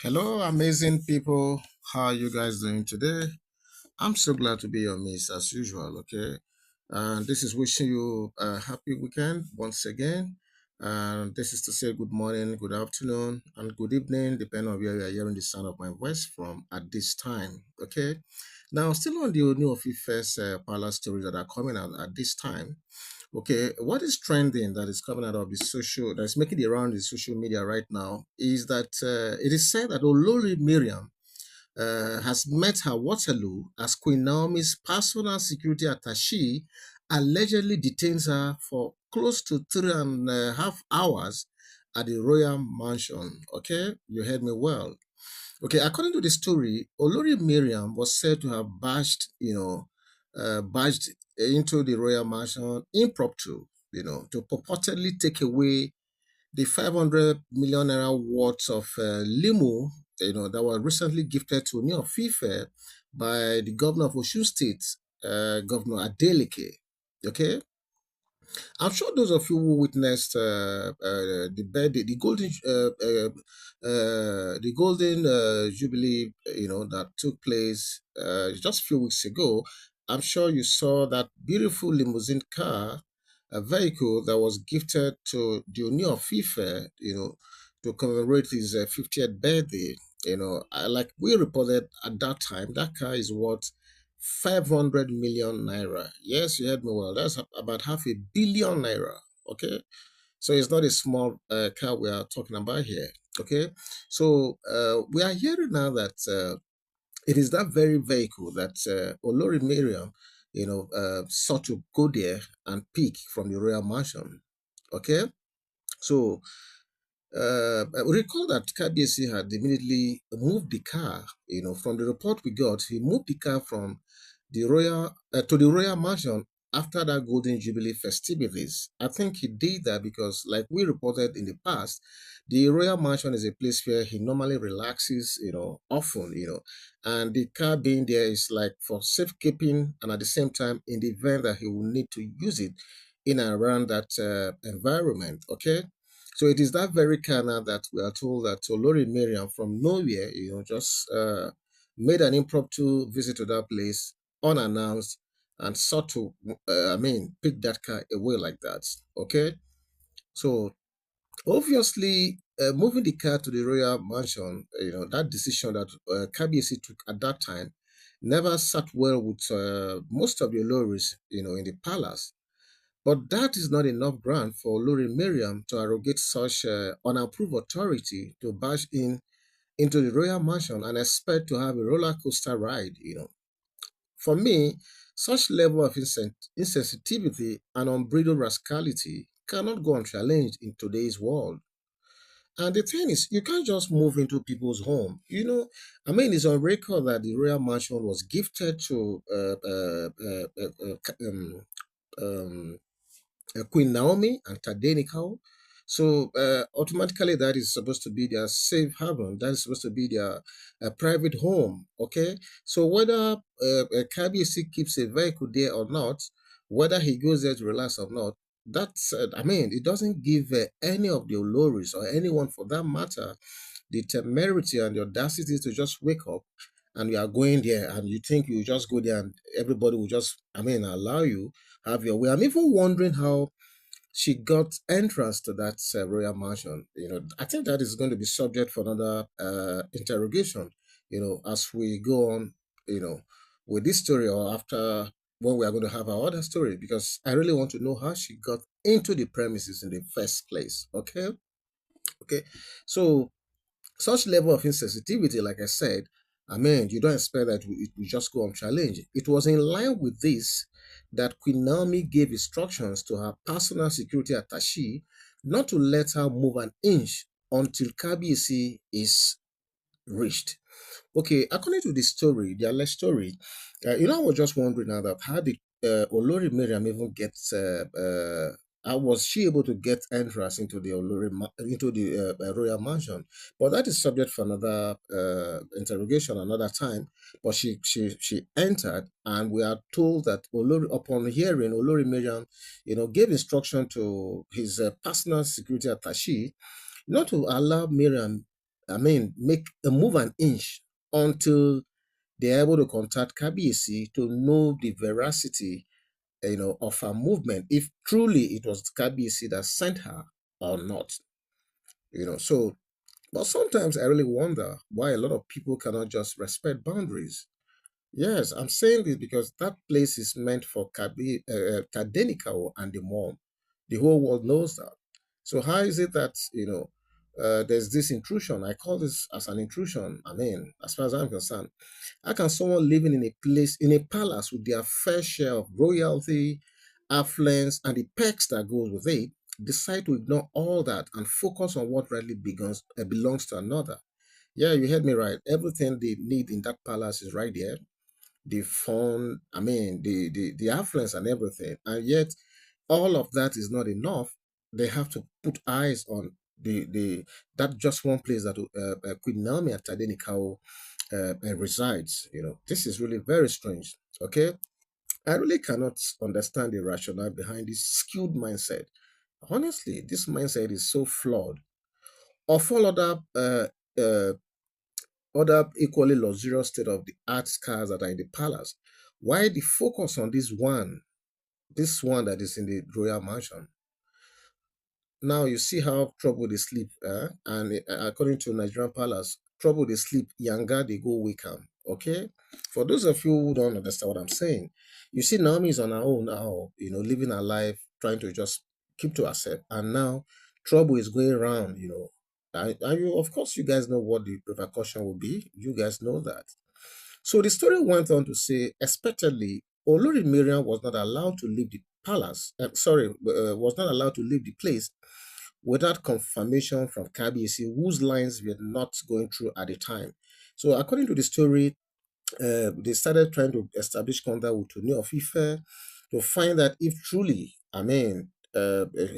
Hello, amazing people. How are you guys doing today? I'm so glad to be your midst as usual. Okay, and this is wishing you a happy weekend once again. And this is to say good morning, good afternoon, and good evening, depending on where you are hearing the sound of my voice from at this time. Okay, now still on the ooniofife palace stories that are coming out at this time. Okay, what is trending that is coming out of the social, that's making the round in social media right now is that it is said that Olori Mariam has met her Waterloo as Queen Naomi's personal security attaché allegedly detains her for close to 3.5 hours at the royal mansion. Okay, you heard me well. Okay, according to the story, Olori Mariam was said to have barged into the royal mansion impromptu, to purportedly take away the 500 million naira worth of limo, that was recently gifted to ooniofife by the governor of Osun State, Governor Adeleke. Okay, I'm sure those of you who witnessed the birthday, the golden jubilee, that took place just a few weeks ago. I'm sure you saw that beautiful limousine car, a vehicle that was gifted to the Ooni of Ife, to commemorate his 50th birthday. Like we reported at that time, that car is worth 500 million naira. Yes, you heard me well. That's about half a billion naira. Okay. So it's not a small car we are talking about here. Okay. So we are hearing now that it is that very vehicle that Olori Mariam, sought to go there and pick from the royal mansion. Okay. So we recall that KBC had immediately moved the car, from the report we got, he moved the car from the royal to the royal mansion after that golden jubilee festivities. I think he did that because, like we reported in the past, the royal mansion is a place where he normally relaxes, often, and the car being there is like for safekeeping, and at the same time, in the event that he will need to use it in and around that environment. Okay, so it is that very car now that we are told that Olori Mariam from nowhere, just made an impromptu visit to that place unannounced and sought to, pick that car away like that. Okay. So obviously, moving the car to the royal mansion, that decision that KBC took at that time never sat well with most of the Oloris, in the palace. But that is not enough ground for Olori Mariam to arrogate such unapproved authority to barge into the royal mansion and expect to have a roller coaster ride. For me, such level of insensitivity and unbridled rascality cannot go unchallenged in today's world. And the thing is, you can't just move into people's home. It's on record that the royal mansion was gifted to Queen Naomi and Tadenikau. So automatically, that is supposed to be their safe haven. That is supposed to be their private home. Okay. So whether KBC keeps a vehicle there or not, whether he goes there to relax or not, it doesn't give any of the Oloris or anyone for that matter the temerity and the audacity to just wake up and you are going there and you think you just go there and everybody will just, allow you have your way. I'm even wondering how she got entrance to that royal mansion. I think that is going to be subject for another interrogation, as we go on, with this story or after when we are going to have our other story, because I really want to know how she got into the premises in the first place. Okay. Okay. So such level of insensitivity, like I said, you don't expect that it will just go unchallenged. It was in line with this that Queen Naomi gave instructions to her personal security attaché not to let her move an inch until KBC is reached. Okay, according to the story, the alleged story, I was just wondering now that how did Olori Mariam even get how was she able to get entrance into the into the royal mansion? But that is subject for another interrogation another time. But she entered, and we are told that Olori, upon hearing Olori Mariam, gave instruction to his personal security attaché not to allow Mariam make a move an inch until they're able to contact Kabiyesi to know the veracity, of her movement, if truly it was Kabiyesi that sent her or not. So, but sometimes I really wonder why a lot of people cannot just respect boundaries. Yes, I'm saying this because that place is meant for Tadenikawa and the mom. The whole world knows that. So how is it that there's this intrusion? I call this as an intrusion. I mean, as far as I'm concerned, how can someone living in a place in a palace with their fair share of royalty, affluence, and the perks that goes with it decide to ignore all that and focus on what rightly belongs to another? Yeah, you heard me right. Everything they need in that palace is right there, the fun, the affluence and everything. And yet, all of that is not enough. They have to put eyes on the that just one place that Queen Naomi and Tadenikao resides. This is really very strange. Okay, I really cannot understand the rationale behind this skewed mindset. Honestly, this mindset is so flawed. Of all other equally luxurious state of the art cars that are in the palace, why the focus on this one that is in the royal mansion? Now you see how trouble they sleep, and according to Nigerian palace, trouble they sleep, younger they go wake 'em. Okay, for those of you who don't understand what I'm saying, you see Naomi is on her own now, living her life, trying to just keep to herself, and now trouble is going around, and you, of course, you guys know what the repercussion will be. You guys know that. So the story went on to say, expectedly, Olori Mariam was not allowed to leave the palace. Was not allowed to leave the place without confirmation from Kabiyesi, whose lines were not going through at the time. So, according to the story, they started trying to establish contact with ooniofife to find out if truly,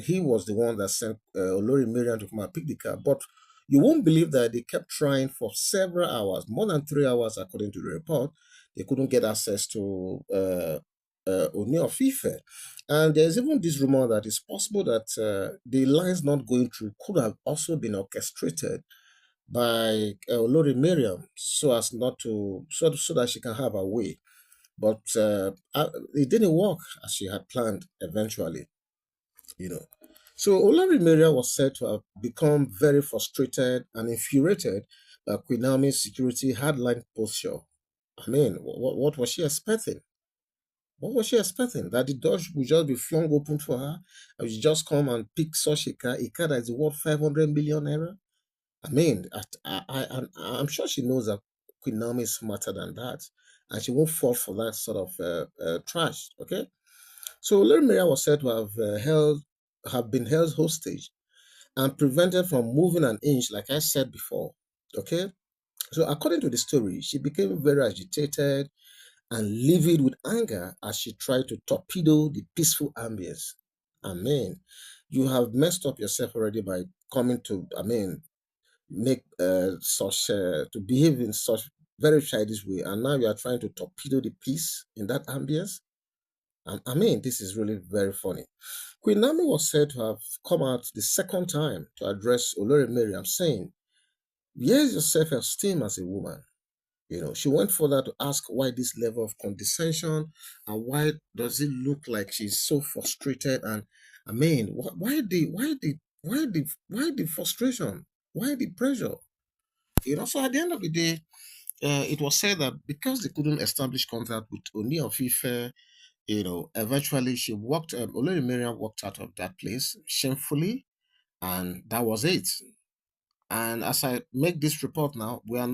he was the one that sent Olori Mariam to come and pick the car. But you won't believe that they kept trying for several hours, more than 3 hours, according to the report. They couldn't get access to Ooni of Ife. And there's even this rumor that it's possible that the lines not going through could have also been orchestrated by Olori Mariam so as not to so that she can have her way. But it didn't work as she had planned eventually, you know. So Olori Mariam was said to have become very frustrated and infuriated by Queen Naomi's security hardline posture. What was she expecting? What was she expecting? That the door would just be flung open for her and she just come and pick such a car that is worth 500 million naira? I'm sure she knows that Queen Naomi is smarter than that, and she won't fall for that sort of trash. Okay, so Lady Maria was said to have been held hostage and prevented from moving an inch, like I said before. Okay, so according to the story, she became very agitated and livid with anger as she tried to torpedo the peaceful ambience. Amen. You have messed up yourself already by coming to, make such to behave in such very childish way, and now you are trying to torpedo the peace in that ambience. And this is really very funny. Queen Nami was said to have come out the second time to address Olori Mariam, saying, "Where's your self-esteem as a woman?" She went further to ask why this level of condescension, and why does it look like she's so frustrated, and why the frustration, why the pressure? So at the end of the day, it was said that because they couldn't establish contact with Oni of Ife, eventually Olori Mariam walked out of that place shamefully, and that was it. And as I make this report now, we are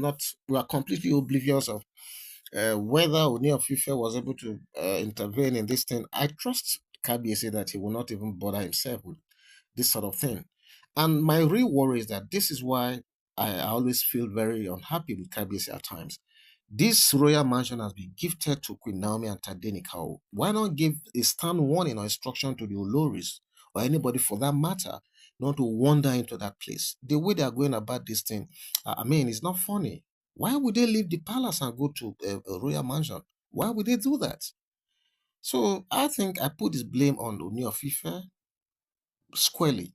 completely oblivious of whether Oni of Ife was able to intervene in this thing. I trust Kabiyesi that he will not even bother himself with this sort of thing. And my real worry is that this is why I always feel very unhappy with Kabiyesi at times. This royal mansion has been gifted to Queen Naomi and Tadenikao. Why not give a stern warning or instruction to the Oloris or anybody for that matter not to wander into that place? The way they are going about this thing, it's not funny. Why would they leave the palace and go to a royal mansion? Why would they do that? So I think I put this blame on Ooni of Ife squarely.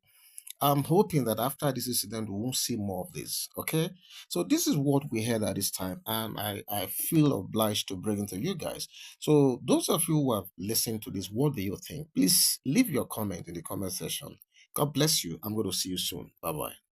I'm hoping that after this incident, we won't see more of this. Okay. So this is what we heard at this time, and I feel obliged to bring it to you guys. So those of you who have listened to this, what do you think? Please leave your comment in the comment section. God bless you. I'm going to see you soon. Bye bye.